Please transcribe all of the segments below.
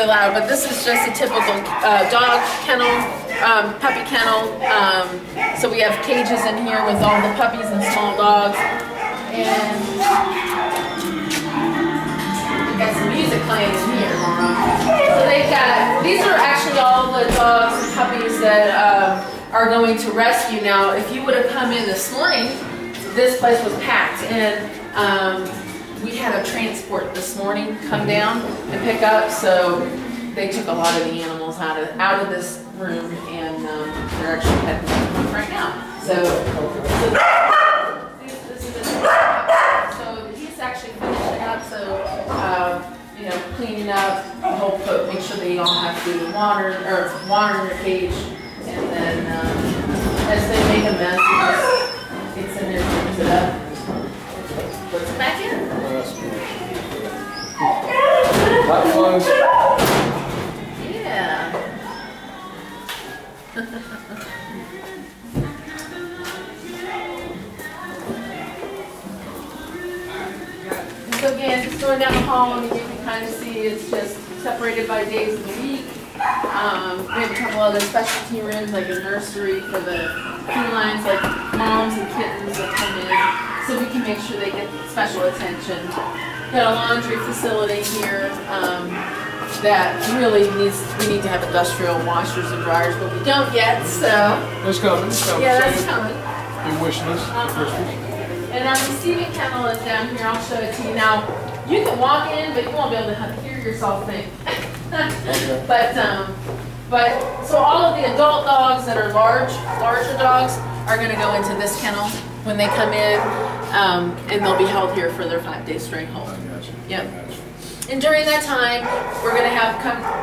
loud, but this is just a typical dog kennel, puppy kennel. So we have cages in here with all the puppies and small dogs. And we got some music playing in here. So they've got, these are actually all the dogs and puppies that are going to rescue. Now, if you would have come in this morning, this place was packed, and we had a transport this morning come down and pick up, so they took a lot of the animals out of this room, and they're actually heading to right now. So he's actually finishing up, so you know, cleaning up the whole coat, make sure they all have food and water, or water in their cage, and then as they make a mess, he just gets in there, cleans it up, puts it back in. Yeah. So again, just going down the hall, and you can kind of see it's just separated by days of the week. We have a couple other specialty rooms, like a nursery for the felines, like moms and kittens that come in, so we can make sure they get special attention. Got a laundry facility here that really we need to have industrial washers and dryers, but we don't yet, so. That's coming. Yeah, that's coming. Your wish list. And our receiving kennel is down here. I'll show it to you. Now, you can walk in, but you won't be able to hear yourself think. Okay. But so all of the adult dogs that are larger dogs are going to go into this kennel when they come in, and they'll be held here for their 5-day stray hold. I got you. Yep. I got you. And during that time, we're going to have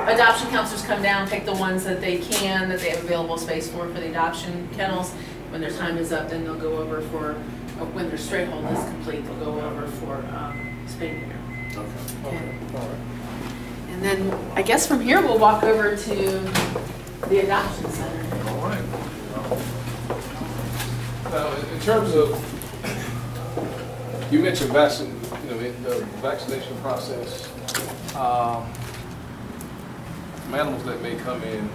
adoption counselors come down, pick the ones that they can, that they have available space for the adoption kennels. When their time is up, then they'll go over for, when their stray hold is complete, they'll go over for spay neuter. Okay. All right. And then I guess from here we'll walk over to the adoption center. All right. Now, in terms of, you mentioned the vaccination process. Animals that may come in,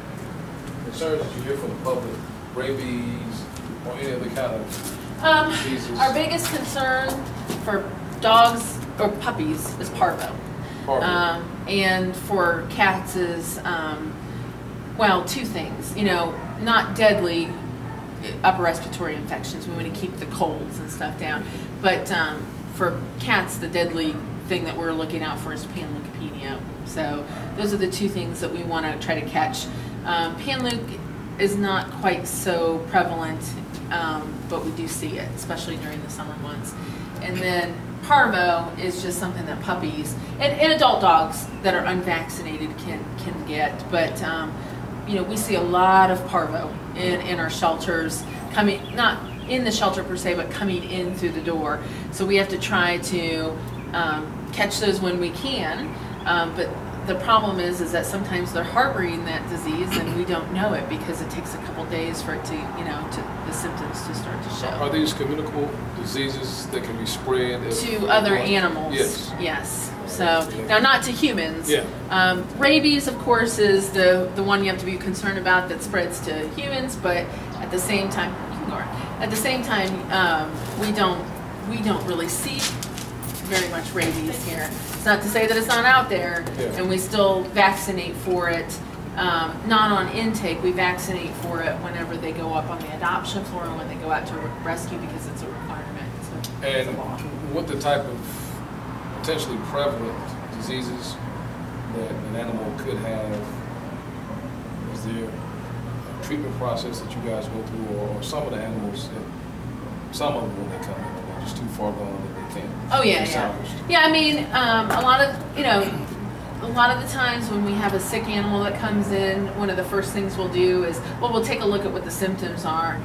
concerns that you hear from the public, rabies or any other kind of diseases. Our biggest concern for dogs or puppies is parvo. And for cats is, well, two things. You know, not deadly upper respiratory infections. We want to keep the colds and stuff down. But for cats, the deadly thing that we're looking out for is panleukopenia. So those are the two things that we want to try to catch. Panleuk is not quite so prevalent, but we do see it, especially during the summer months. And then parvo is just something that puppies and adult dogs that are unvaccinated can get. But you know, we see a lot of parvo in our shelters, coming, not in the shelter per se, but coming in through the door. So we have to try to catch those when we can. But the problem is that sometimes they're harboring that disease and we don't know it because it takes a couple days for it to, you know, the symptoms to start to show. Are these communicable diseases that can be spread to other animals? Yes. Yes. So now, not to humans. Yeah. Rabies, of course, is the one you have to be concerned about that spreads to humans. But at the same time, we don't really see very much rabies here. It's not to say that it's not out there, and we still vaccinate for it. Not on intake, we vaccinate for it whenever they go up on the adoption floor and when they go out to rescue because it's a requirement. So and what the type of potentially prevalent diseases that an animal could have? Is there a treatment process that you guys go through, or some of the animals, some of them when they come in, they're just too far gone that they can't? Oh yeah, yeah. I mean, a lot of the times when we have a sick animal that comes in, one of the first things we'll do is, well, we'll take a look at what the symptoms are,